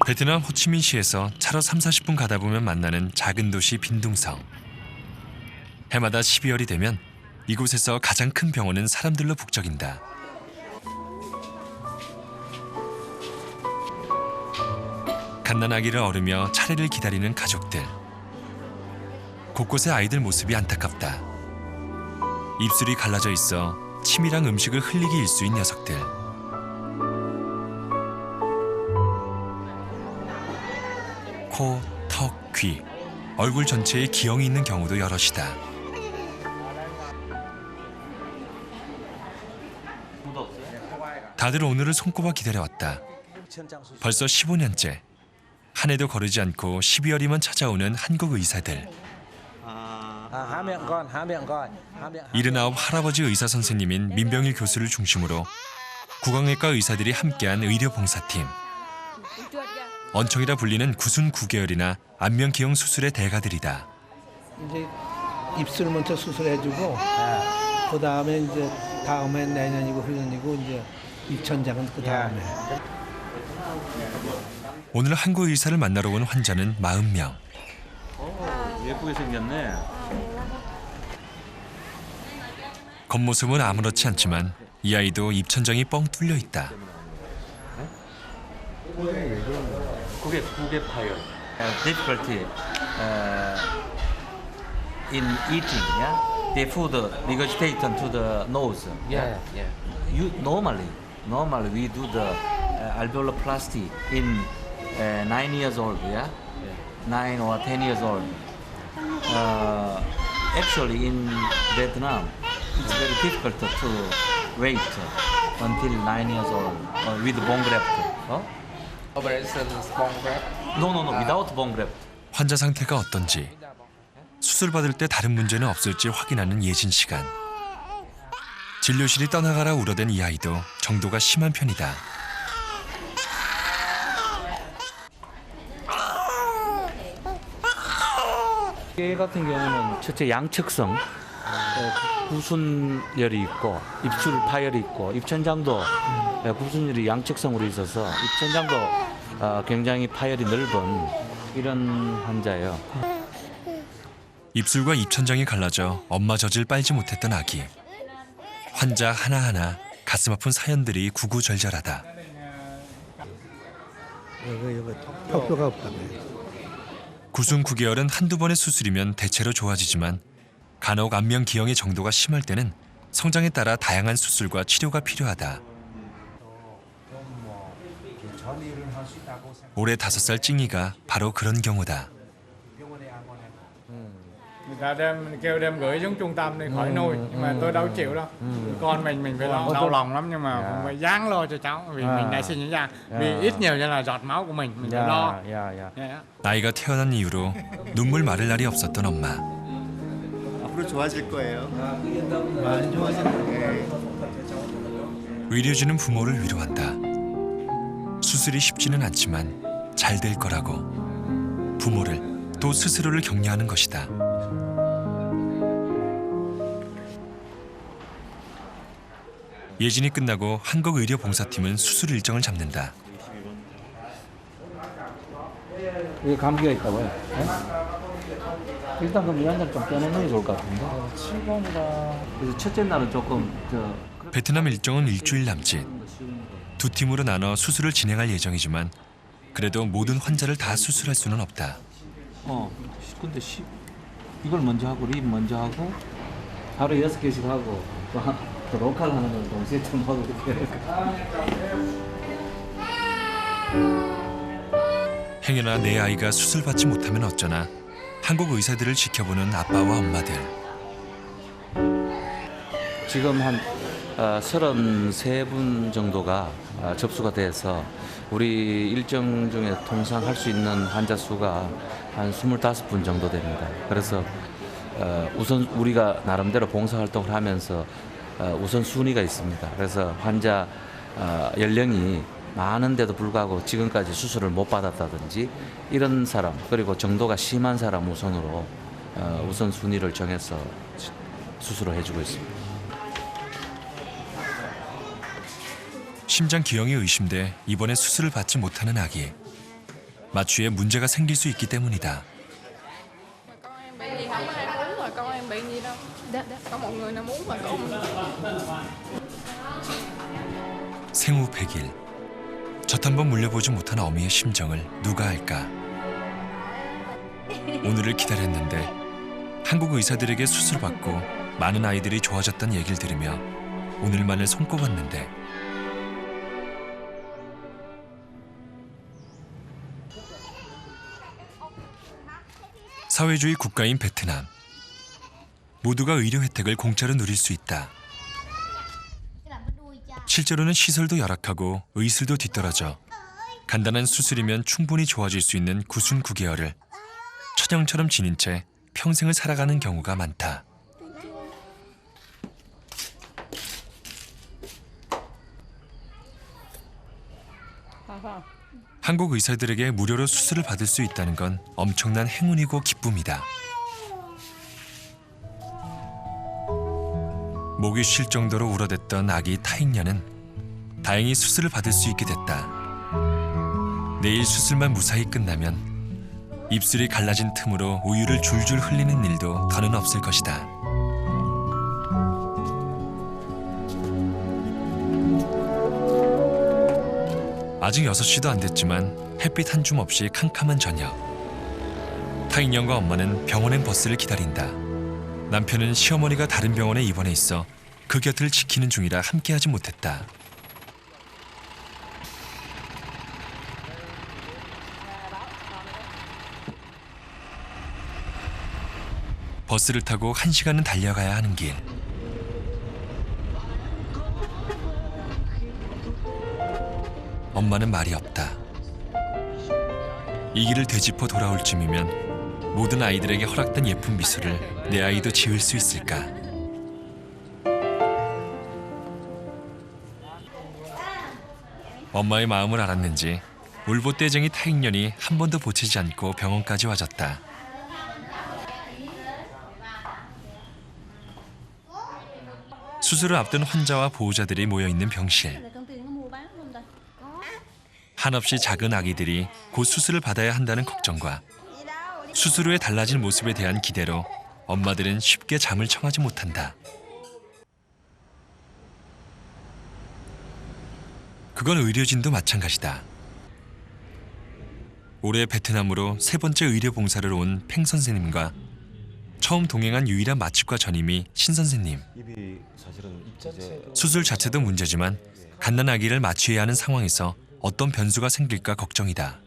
베트남 호치민시에서 차로 30-40분 가다 보면 만나는 작은 도시 빈둥성. 해마다 12월이 되면 이곳에서 가장 큰 병원은 사람들로 북적인다. 갓난아기를 어르며 차례를 기다리는 가족들. 곳곳에 아이들 모습이 안타깝다. 입술이 갈라져 있어 침이랑 음식을 흘리기 일수인 녀석들. 코, 턱, 귀, 얼굴 전체에 기형이 있는 경우도 여럿이다. 다들 오늘을 손꼽아 기다려왔다. 벌써 15년째. 한 해도 거르지 않고 12월이면 찾아오는 한국 의사들. 79 할아버지 의사 선생님인 민병일 교수를 중심으로 구강내과 의사들이 함께한 의료봉사팀. 언청이라 불리는 구순 9개월이나 안면기형 수술의 대가들이다. 이제 입술 먼저 수술해주고 그 다음에 이제 다음에 내년이고 후년이고 이제 입천장은 그 다음에. 오늘 한국 의사를 만나러 온 환자는 40명. 예쁘게 생겼네. 겉모습은 아무렇지 않지만 이 아이도 입천장이 뻥 뚫려 있다. 그게 파열. Difficulty in eating, yeah. The food regurgitation to the nose. Yeah. You normally we do the alveoloplasty in 9 years old, yeah. 9 or 10 years old. Actually, in Vietnam, it's very difficult to wait until 9 years old with bone graft. Operation bone graft. No, without bone graft. 환자 상태가 어떤지, 수술 받을 때 다른 문제는 없을지 확인하는 예진 시간. 진료실이 떠나가라 울어댄 이 아이도 정도가 심한 편이다. 얘 같은 경우는 첫째 양측성 구순열이 있고 입술 파열이 있고 입천장도 구순열이 양측성으로 있어서 입천장도 굉장히 파열이 넓은 이런 환자예요. 입술과 입천장이 갈라져 엄마 젖을 빨지 못했던 아기. 환자 하나하나 가슴 아픈 사연들이 구구절절하다. 여기 턱뼈가 없다며. 구순 9개월은 한두 번의 수술이면 대체로 좋아지지만 간혹 안면기형의 정도가 심할 때는 성장에 따라 다양한 수술과 치료가 필요하다. 올해 5살 찡이가 바로 그런 경우다. Người ta kêu đem gửi xuống trung tâm đi khỏi nuôi, nhưng mà tôi đâu chịu đâu. Con mình phải lo, đau lòng lắm nhưng mà cũng phải ráng lo cho cháu vì mình đã sinh ra. Vì ít nhiều như là giọt máu của mình phải lo. 아이가 태어난 이후로 눈물 마를 날이 없었던 엄마. 앞으로 좋아질 거예요. 많이 좋아질 거예요. 의료진은 부모를 위로한다. 수술이 쉽지는 않지만 잘 될 거라고. 부모를 또 스스로를 격려하는 것이다. 예진이 끝나고 한국의료봉사팀은 수술 일정을 잡는다. 이게 감기가 있다고요? 네? 일단 그럼 이 환자를 좀 빼내는 게 좋을 것 같은데. 7번이라. 그래서 첫째 날은 조금 베트남 일정은 일주일 남짓. 두 팀으로 나눠 수술을 진행할 예정이지만 그래도 모든 환자를 다 수술할 수는 없다. 근데 이걸 먼저 하고 립 먼저 하고 하루에 6개씩 하고 또 로컬 하는 걸 동시에 좀 하고 그렇게. 행여나 내 아이가 수술 받지 못하면 어쩌나 한국 의사들을 지켜보는 아빠와 엄마들. 지금 한 33분 정도가 접수가 돼서 우리 일정 중에 통상 할 수 있는 환자 수가 한 25분 정도 됩니다. 그래서 우선 우리가 나름대로 봉사활동을 하면서 우선 순위가 있습니다. 그래서 환자 연령이 많은데도 불구하고 지금까지 수술을 못 받았다든지 이런 사람 그리고 정도가 심한 사람 우선으로 우선 순위를 정해서 수술을 해주고 있습니다. 심장 기형이 의심돼 이번에 수술을 받지 못하는 아기. 마취에 문제가 생길 수 있기 때문이다. Con em bị gì không có ai muốn rồi, con em bị gì đâu. Có một người nào muốn mà con. 생후 100일. 젖 한 번 물려보지 못한 어미의 심정을 누가 알까? 오늘을 기다렸는데 한국 의사들에게 수술받고 많은 아이들이 좋아졌다는 얘기를 들으며 오늘만을 손꼽았는데 사회주의 국가인 베트남. 모두가 의료 혜택을 공짜로 누릴 수 있다. 실제로는 시설도 열악하고 의술도 뒤떨어져 간단한 수술이면 충분히 좋아질 수 있는 구순 9개월을 천형처럼 지닌 채 평생을 살아가는 경우가 많다. 한국 의사들에게 무료로 수술을 받을 수 있다는 건 엄청난 행운이고 기쁨이다. 목이 쉴 정도로 울어댔던 아기 타익녀는 다행히 수술을 받을 수 있게 됐다. 내일 수술만 무사히 끝나면 입술이 갈라진 틈으로 우유를 줄줄 흘리는 일도 더는 없을 것이다. 아직 6시도 안 됐지만 햇빛 한 줌 없이 캄캄한 저녁. 타익녀과 엄마는 병원행 버스를 기다린다. 남편은 시어머니가 다른 병원에 입원해 있어 그 곁을 지키는 중이라 함께하지 못했다. 버스를 타고 1시간은 달려가야 하는 길. 엄마는 말이 없다. 이 길을 되짚어 돌아올 쯤이면 모든 아이들에게 허락된 예쁜 미소를 내 아이도 지을 수 있을까? 엄마의 마음을 알았는지 울보떼쟁이 타익년이 한 번도 보채지 않고 병원까지 와줬다. 수술을 앞둔 환자와 보호자들이 모여있는 병실. 한없이 작은 아기들이 곧 수술을 받아야 한다는 걱정과 수술 후에 달라질 모습에 대한 기대로 엄마들은 쉽게 잠을 청하지 못한다. 그건 의료진도 마찬가지다. 올해 베트남으로 3번째 의료 봉사를 온 팽 선생님과 처음 동행한 유일한 마취과 전임이 신 선생님. 수술 자체도 문제지만 갓난아기를 마취해야 하는 상황에서 어떤 변수가 생길까 걱정이다.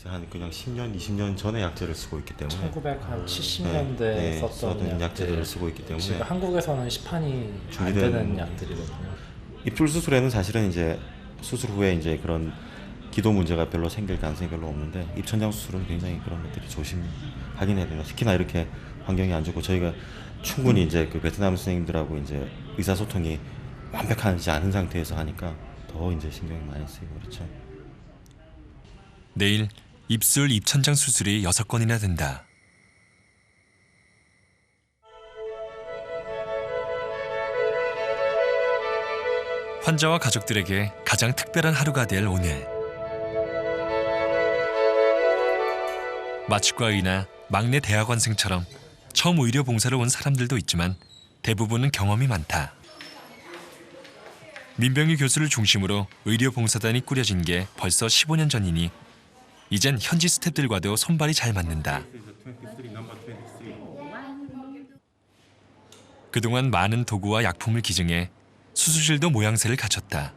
한 그냥 10년, 20년 전에 약제를 쓰고 있기 때문에 1970년대에 썼던 약제를 쓰고 있기 때문에 지금 한국에서는 시판이 안 되는 약들이거든요. 입술 수술에는 사실은 이제 수술 후에 이제 그런 기도 문제가 별로 생길 가능성이 별로 없는데 입천장 수술은 굉장히 그런 것들이 조심하긴 해야 됩니다. 특히나 이렇게 환경이 안 좋고 저희가 충분히 이제 그 베트남 선생님들하고 이제 의사소통이 완벽하지 않은 상태에서 하니까 더 이제 신경이 많이 쓰이고 그렇죠. 내일 입술 입천장 수술이 6건이나 된다. 환자와 가족들에게 가장 특별한 하루가 될 오늘. 마취과의나 막내 대학원생처럼 처음 의료 봉사를 온 사람들도 있지만 대부분은 경험이 많다. 민병희 교수를 중심으로 의료 봉사단이 꾸려진 게 벌써 15년 전이니 이젠 현지 스태프들과도 손발이 잘 맞는다. 그동안 많은 도구와 약품을 기증해 수술실도 모양새를 갖췄다.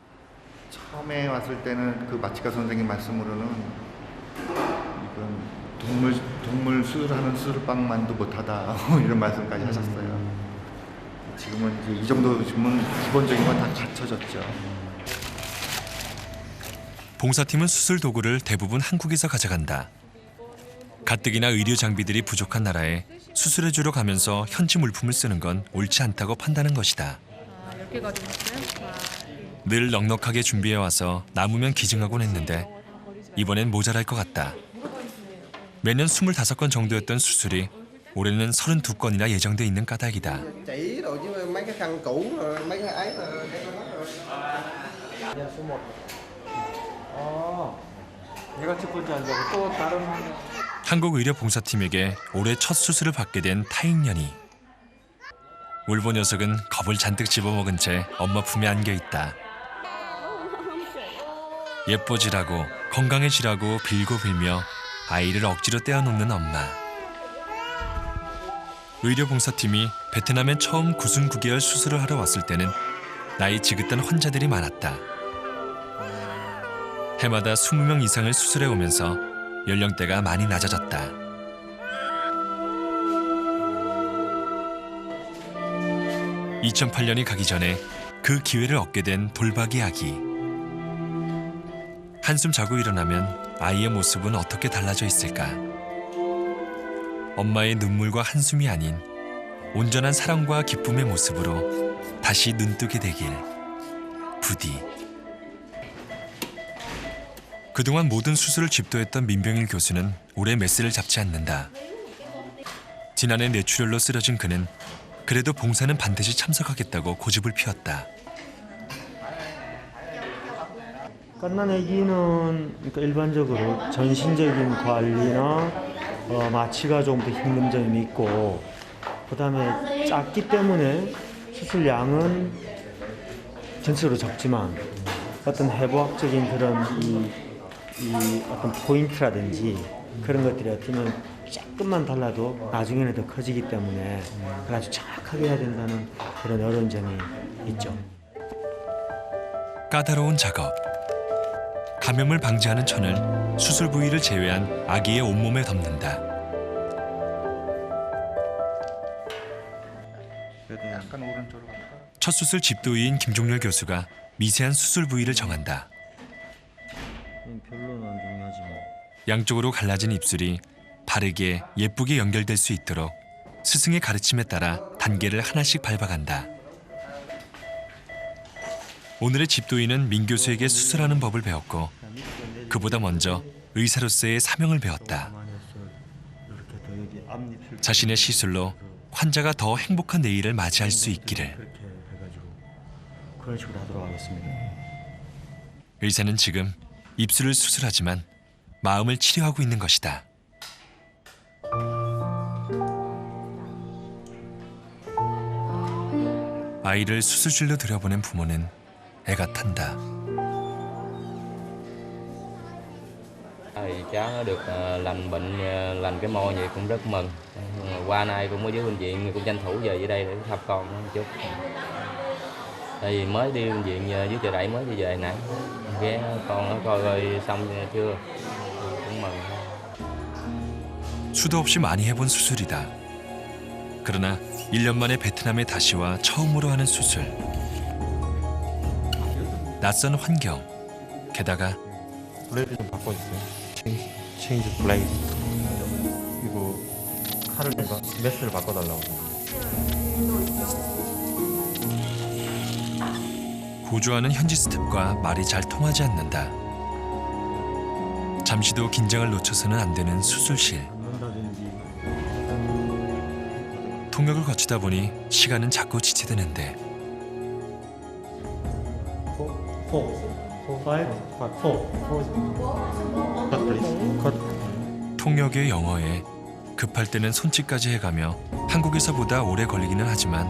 처음에 왔을 때는 그 마취과 선생님 말씀으로는 이건 동물 수술하는 수술방만도 못하다 이런 말씀까지 하셨어요. 지금은 이제 이 정도 지금은 기본적인 건 다 갖춰졌죠. 봉사팀은 수술 도구를 대부분 한국에서 가져간다. 가뜩이나 의료 장비들이 부족한 나라에 수술해주러 가면서 현지 물품을 쓰는 건 옳지 않다고 판단한 것이다. 늘 넉넉하게 준비해와서 남으면 기증하곤 했는데 이번엔 모자랄 것 같다. 매년 25건 정도였던 수술이 올해는 32건이나 예정돼 있는 까닭이다. 얘가 첫 번째 환자고 또 다른 한국의료봉사팀에게 올해 첫 수술을 받게 된 타익년이. 울보 녀석은 겁을 잔뜩 집어먹은 채 엄마 품에 안겨 있다. 예뻐지라고 건강해지라고 빌고 빌며 아이를 억지로 떼어놓는 엄마. 의료봉사팀이 베트남에 처음 9순 9개월 수술을 하러 왔을 때는 나이 지긋한 환자들이 많았다. 해마다 20명 이상을 수술해 오면서 연령대가 많이 낮아졌다. 2008년이 가기 전에 그 기회를 얻게 된 돌박이 아기. 한숨 자고 일어나면 아이의 모습은 어떻게 달라져 있을까? 엄마의 눈물과 한숨이 아닌 온전한 사랑과 기쁨의 모습으로 다시 눈뜨게 되길. 부디. 그동안 모든 수술을 집도했던 민병일 교수는 올해 메스를 잡지 않는다. 지난해 뇌출혈로 쓰러진 그는 그래도 봉사는 반드시 참석하겠다고 고집을 피웠다. 갓난 아기는 그러니까 일반적으로 전신적인 관리나 마취가 좀 더 힘든 점이 있고, 그다음에 작기 때문에 수술량은 전체적으로 적지만 어떤 해부학적인 그런 이 어떤 포인트라든지 그런 것들이 어떻게 보면 조금만 달라도 나중에는 더 커지기 때문에 그걸 아주 정확하게 해야 된다는 그런 어려운 점이 있죠. 까다로운 작업. 감염을 방지하는 천을 수술 부위를 제외한 아기의 온몸에 덮는다. 약간 오른쪽으로 갈까? 첫 수술 집도의인 김종렬 교수가 미세한 수술 부위를 정한다. 별로는 안 중요하지만 양쪽으로 갈라진 입술이 바르게 예쁘게 연결될 수 있도록 스승의 가르침에 따라 단계를 하나씩 밟아간다. 오늘의 집도의는 민 교수에게 수술하는 법을 배웠고 그보다 먼저 의사로서의 사명을 배웠다. 자신의 시술로 환자가 더 행복한 내일을 맞이할 수 있기를. 그런 식으로 하도록 하겠습니다. 의사는 지금 입술을 수술하지만 마음을 치료하고 있는 것이다. 아이를 수술실로 들여보낸 부모는 애가 탄다. Thì cháu nó được lành bệnh, lành cái môi vậy cũng rất mừng. Qua nay cũng ở dưới bệnh viện cũng tranh thủ về dưới đây để thăm con nó một chút. Tại vì mới đi bệnh viện dưới Chợ Đẩy mới đi về nãy ghé con nó coi coi xong chưa. cũng mừng. 수도 없이 많이 해본 수술이다. 그러나 1년 만에 베트남에 다시 와 처음으로 하는 수술. 낯선 환경, 게다가 블레이드 좀 바꿔주세요. 체인지 블레이드. 이거 칼을 메스를 바꿔달라고. 고조하는 현지 스텝과 말이 잘 통하지 않는다. 잠시도 긴장을 놓쳐서는 안 되는 수술실. 통역을 거치다 보니 시간은 자꾸 지체되는데 통역의 영어에 급할 때는 손짓까지 해가며 한국에서보다 오래 걸리기는 하지만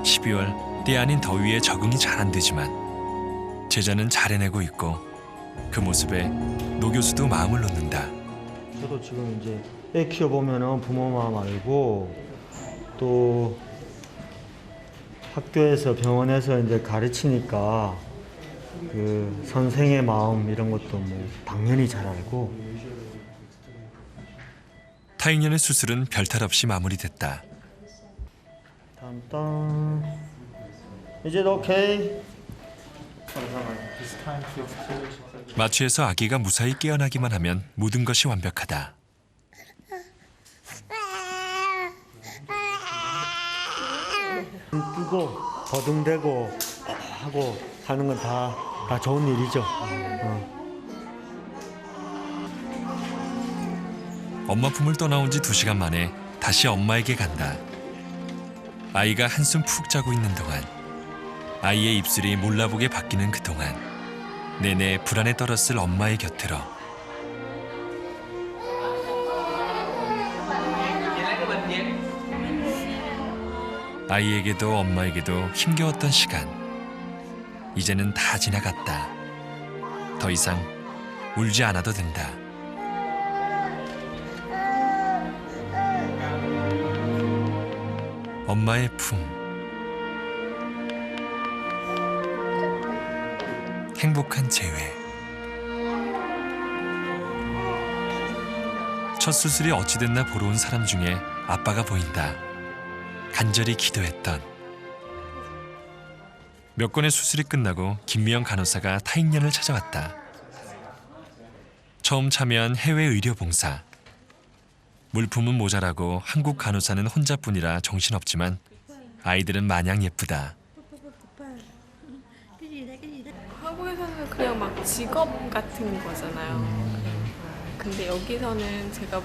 12월 때 아닌 더위에 적응이 잘 안 되지만 제자는 잘 해내고 있고 그 모습에 노 교수도 마음을 놓는다. 저도 지금 이제 애 키워보면은 부모 마음 알고 또 학교에서 병원에서 이제 가르치니까 그 선생의 마음 이런 것도 뭐 당연히 잘 알고. 타익년의 수술은 별탈 없이 마무리됐다. 딴딴. 이제 오케이. 마취에서 아기가 무사히 깨어나기만 하면 모든 것이 완벽하다. 뜨고 버둥대고 하고 하는 건 다 좋은 일이죠. 엄마 품을 떠나온 지 2시간 만에 다시 엄마에게 간다. 아이가 한숨 푹 자고 있는 동안, 아이의 입술이 몰라보게 바뀌는 그동안 내내 불안에 떨었을 엄마의 곁으로 아이에게도 엄마에게도 힘겨웠던 시간. 이제는 다 지나갔다. 더 이상 울지 않아도 된다. 엄마의 품. 행복한 재회. 첫 수술이 어찌 됐나 보러 온 사람 중에 아빠가 보인다. 간절히 기도했던. 몇 건의 수술이 끝나고 김미영 간호사가 타인년을 찾아왔다. 처음 참여한 해외 의료 봉사. 물품은 모자라고 한국 간호사는 혼자뿐이라 정신없지만 아이들은 마냥 예쁘다. 한국에서는 그냥 막 직업 같은 거잖아요. 근데 여기서는 제가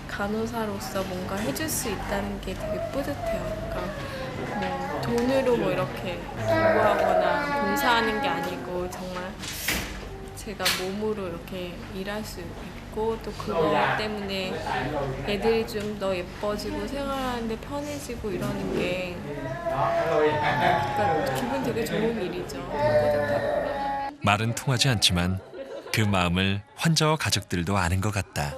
간호사로서 뭔가 해줄 수 있다는 게 되게 뿌듯해요. 그러니까 뭐 돈으로 뭐 이렇게 기부하거나 봉사하는 게 아니고 정말 제가 몸으로 이렇게 일할 수 있고 또 그거 때문에 애들이 좀 더 예뻐지고 생활하는데 편해지고 이러는 게 그러니까 기분 되게 좋은 일이죠. 뿌듯하고. 말은 통하지 않지만 그 마음을 환자와 가족들도 아는 것 같다.